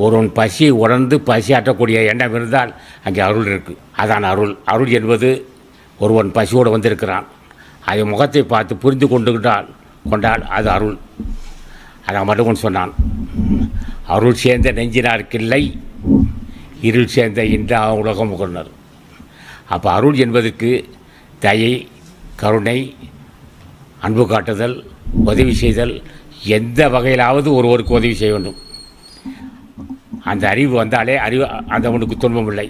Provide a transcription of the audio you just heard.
ஒருவன் பசியை உணர்ந்து பசியாற்றக்கூடிய எண்ணம் இருந்தால் அங்கே அருள் இருக்குது. அதான் அருள். அருள் என்பது ஒருவன் பசியோடு வந்திருக்கிறான், அதை முகத்தை பார்த்து புரிந்து கொண்டால் அது அருள். அதை மட்டும் சொன்னான், அருள் சேர்ந்த நெஞ்சினார்க்கில்லை, இருள் சேர்ந்த இந்த உலகம் கொண்டார். அப்போ அருள் என்பதற்கு தயை, கருணை, அன்பு காட்டுதல், உதவி செய்தல், எந்த வகையிலாவது ஒருவருக்கு உதவி செய்ய வேண்டும். அந்த அறிவு வந்தாலே அந்த அவனுக்கு துன்பம் இல்லை.